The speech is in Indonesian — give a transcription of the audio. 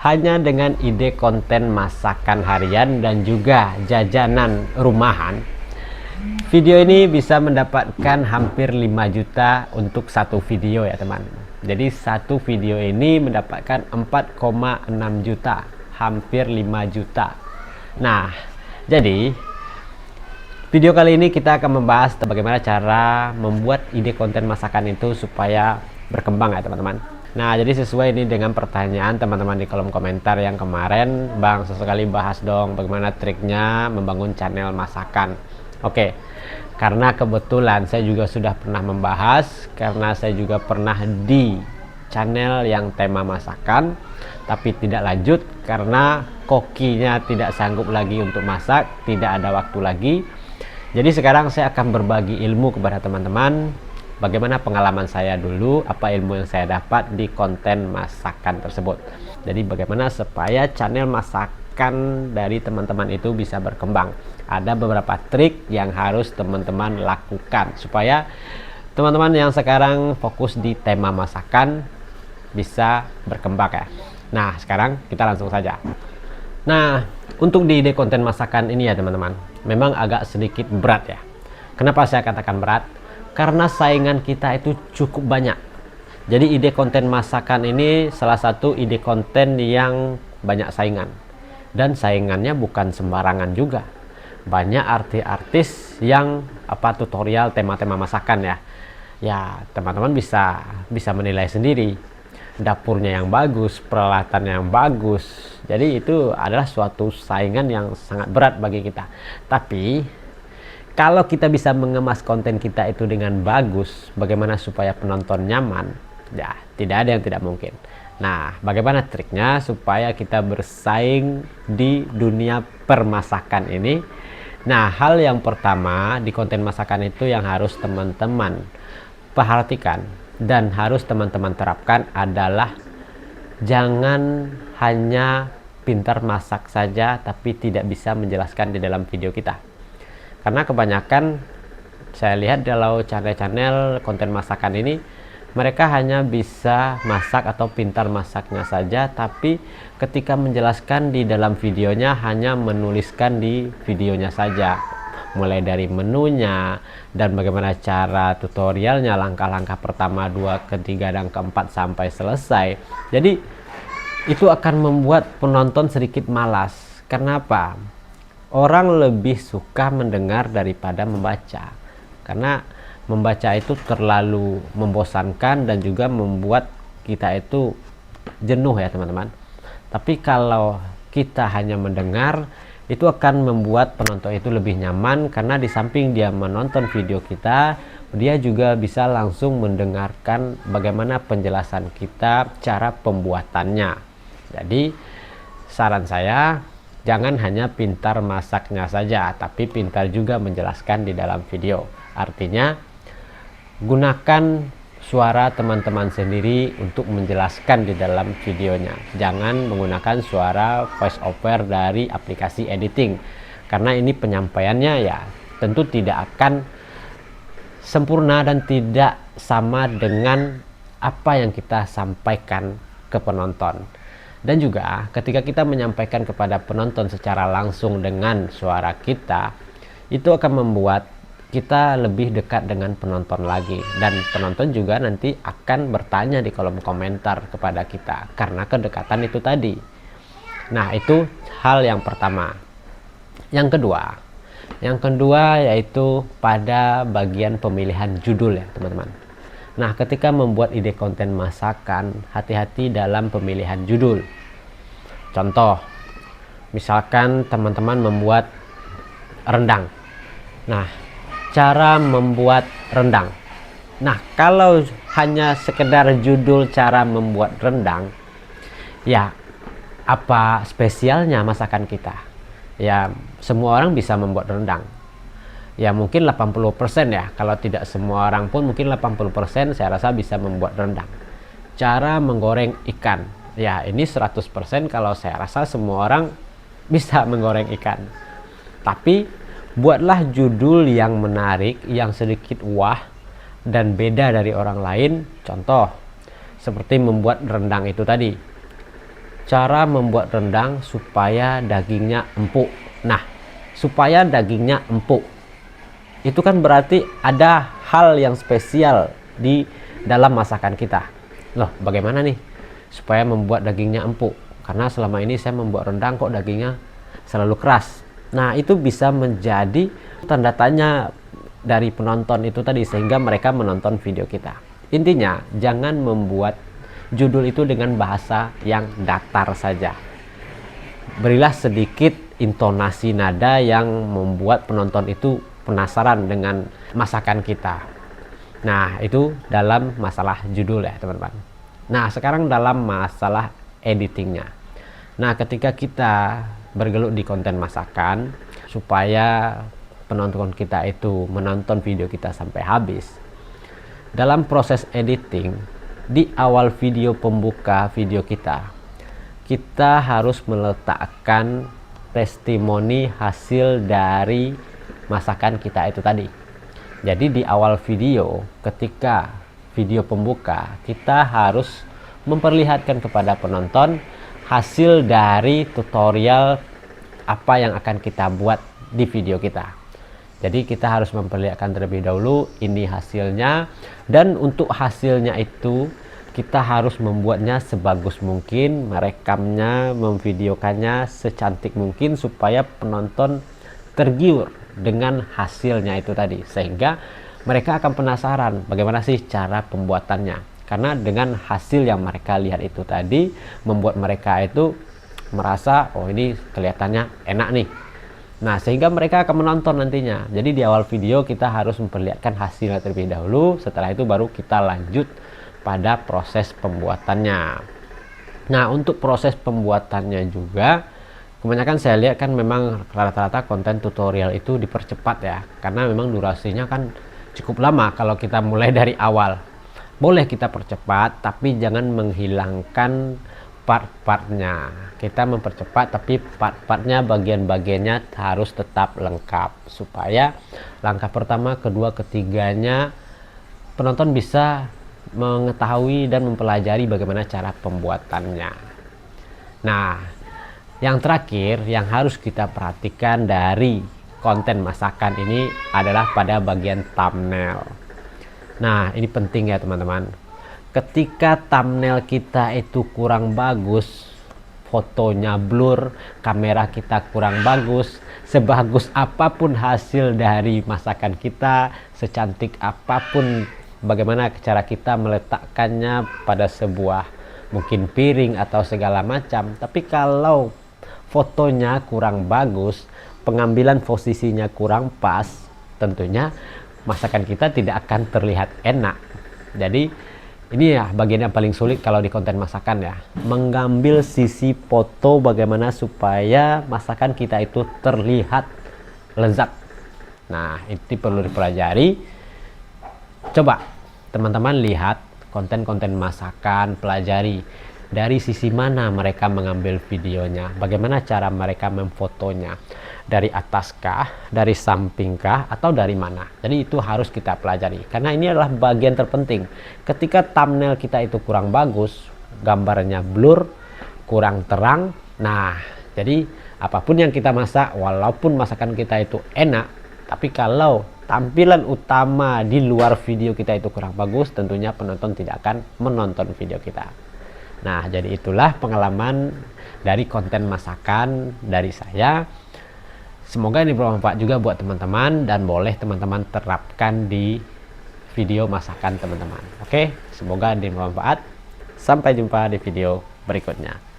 hanya dengan ide konten masakan harian dan juga jajanan rumahan, video ini bisa mendapatkan hampir 5 juta untuk satu video ya teman. Jadi satu video ini mendapatkan 4,6 juta, hampir 5 juta. Nah, jadi video kali ini kita akan membahas bagaimana cara membuat ide konten masakan itu supaya berkembang ya teman-teman. Nah, jadi sesuai ini dengan pertanyaan teman-teman di kolom komentar yang kemarin, Bang, sesekali bahas dong bagaimana triknya membangun channel masakan. Oke, karena kebetulan saya juga sudah pernah membahas, karena saya juga pernah di channel yang tema masakan, tapi tidak lanjut karena kokinya tidak sanggup lagi untuk masak, tidak ada waktu lagi. Jadi sekarang saya akan berbagi ilmu kepada teman-teman, bagaimana pengalaman saya dulu, apa ilmu yang saya dapat di konten masakan tersebut. Jadi bagaimana supaya channel masakan dari teman-teman itu bisa berkembang. Ada beberapa trik yang harus teman-teman lakukan supaya teman-teman yang sekarang fokus di tema masakan bisa berkembang ya. Nah, sekarang kita langsung saja. Nah, untuk di ide konten masakan ini ya teman-teman, memang agak sedikit berat ya. Kenapa saya katakan berat? Karena saingan kita itu cukup banyak. Jadi ide konten masakan ini salah satu ide konten yang banyak saingan. Dan saingannya bukan sembarangan juga. Banyak artis-artis yang tutorial tema-tema masakan ya. Ya, teman-teman bisa menilai sendiri. Dapurnya yang bagus, peralatan yang bagus. Jadi itu adalah suatu saingan yang sangat berat bagi kita. Tapi kalau kita bisa mengemas konten kita itu dengan bagus, bagaimana supaya penonton nyaman? Ya, tidak ada yang tidak mungkin. Nah, bagaimana triknya supaya kita bersaing di dunia permasakan ini? Nah, hal yang pertama di konten masakan itu yang harus teman-teman perhatikan dan harus teman-teman terapkan adalah jangan hanya pintar masak saja tapi tidak bisa menjelaskan di dalam video kita. Karena kebanyakan saya lihat kalau channel-channel konten masakan ini mereka hanya bisa masak atau pintar masaknya saja, tapi ketika menjelaskan di dalam videonya hanya menuliskan di videonya saja, mulai dari menunya dan bagaimana cara tutorialnya, langkah-langkah pertama, 2, ketiga, dan keempat sampai selesai. Jadi itu akan membuat penonton sedikit malas. Kenapa? Orang lebih suka mendengar daripada membaca, karena membaca itu terlalu membosankan dan juga membuat kita itu jenuh ya teman-teman. Tapi kalau kita hanya mendengar, itu akan membuat penonton itu lebih nyaman, karena di samping dia menonton video kita, dia juga bisa langsung mendengarkan bagaimana penjelasan kita, cara pembuatannya. Jadi saran saya, jangan hanya pintar masaknya saja, tapi pintar juga menjelaskan di dalam video. Artinya gunakan suara teman-teman sendiri untuk menjelaskan di dalam videonya. Jangan menggunakan suara voice over dari aplikasi editing, karena ini penyampaiannya ya tentu tidak akan sempurna dan tidak sama dengan apa yang kita sampaikan ke penonton. Dan juga ketika kita menyampaikan kepada penonton secara langsung dengan suara kita, itu akan membuat kita lebih dekat dengan penonton lagi, dan penonton juga nanti akan bertanya di kolom komentar kepada kita karena kedekatan itu tadi. Nah, itu hal yang pertama. Yang kedua yaitu pada bagian pemilihan judul ya teman-teman. Nah, ketika membuat ide konten masakan, hati-hati dalam pemilihan judul. Contoh, misalkan teman-teman membuat rendang. Nah, cara membuat rendang. Nah, kalau hanya sekedar judul cara membuat rendang, ya apa spesialnya masakan kita? Ya, semua orang bisa membuat rendang. Ya, mungkin 80% ya. Kalau tidak semua orang pun mungkin 80% saya rasa bisa membuat rendang. Cara menggoreng ikan. Ya, ini 100% kalau saya rasa semua orang bisa menggoreng ikan. Tapi buatlah judul yang menarik, yang sedikit wah dan beda dari orang lain. Contoh, seperti membuat rendang itu tadi. cara membuat rendang supaya dagingnya empuk. Nah, supaya dagingnya empuk itu kan berarti ada hal yang spesial di dalam masakan kita. Loh, bagaimana nih supaya membuat dagingnya empuk? Karena selama ini saya membuat rendang kok dagingnya selalu keras. Nah, itu bisa menjadi tanda tanya dari penonton itu tadi, sehingga mereka menonton video kita. Intinya, jangan membuat judul itu dengan bahasa yang datar saja. Berilah sedikit intonasi nada yang membuat penonton itu penasaran dengan masakan kita. Nah, itu dalam masalah judul ya teman-teman. Nah, sekarang dalam masalah editingnya. Nah, ketika kita bergelut di konten masakan, supaya penonton kita itu menonton video kita sampai habis, dalam proses editing, di awal video pembuka video kita harus meletakkan testimoni hasil dari masakan kita itu tadi. Jadi di awal video, ketika video pembuka, kita harus memperlihatkan kepada penonton hasil dari tutorial apa yang akan kita buat di video kita. Jadi kita harus memperlihatkan terlebih dahulu ini hasilnya, dan untuk hasilnya itu kita harus membuatnya sebagus mungkin, merekamnya, memvideokannya secantik mungkin supaya penonton tergiur dengan hasilnya itu tadi, sehingga mereka akan penasaran bagaimana sih cara pembuatannya. Karena dengan hasil yang mereka lihat itu tadi membuat mereka itu merasa, oh ini kelihatannya enak nih. Nah, sehingga mereka akan menonton nantinya. Jadi di awal video kita harus memperlihatkan hasilnya terlebih dahulu, setelah itu baru kita lanjut pada proses pembuatannya. Nah, untuk proses pembuatannya juga kebanyakan saya lihat kan memang rata-rata konten tutorial itu dipercepat ya, karena memang durasinya kan cukup lama kalau kita mulai dari awal. Boleh kita percepat, tapi jangan menghilangkan part-partnya. Kita mempercepat, tapi part-partnya, bagian-bagiannya harus tetap lengkap, supaya langkah pertama, kedua, ketiganya penonton bisa mengetahui dan mempelajari bagaimana cara pembuatannya. Nah, yang terakhir yang harus kita perhatikan dari konten masakan ini adalah pada bagian thumbnail. Nah, ini penting ya teman-teman. Ketika thumbnail kita itu kurang bagus, fotonya blur, kamera kita kurang bagus, sebagus apapun hasil dari masakan kita, secantik apapun bagaimana cara kita meletakkannya pada sebuah mungkin piring atau segala macam, tapi kalau fotonya kurang bagus, pengambilan posisinya kurang pas, tentunya masakan kita tidak akan terlihat enak. Jadi ini ya bagian yang paling sulit kalau di konten masakan ya, mengambil sisi foto bagaimana supaya masakan kita itu terlihat lezat. Nah, itu perlu dipelajari. Coba teman-teman lihat konten-konten masakan, pelajari dari sisi mana mereka mengambil videonya, bagaimana cara mereka memfotonya, dari ataskah, dari sampingkah, atau dari mana. Jadi itu harus kita pelajari, karena ini adalah bagian terpenting. Ketika thumbnail kita itu kurang bagus, gambarnya blur, kurang terang, nah jadi apapun yang kita masak, walaupun masakan kita itu enak, tapi kalau tampilan utama di luar video kita itu kurang bagus, tentunya penonton tidak akan menonton video kita. Nah, jadi itulah pengalaman dari konten masakan dari saya. Semoga ini bermanfaat juga buat teman-teman, dan boleh teman-teman terapkan di video masakan teman-teman. Oke, semoga ini bermanfaat. Sampai jumpa di video berikutnya.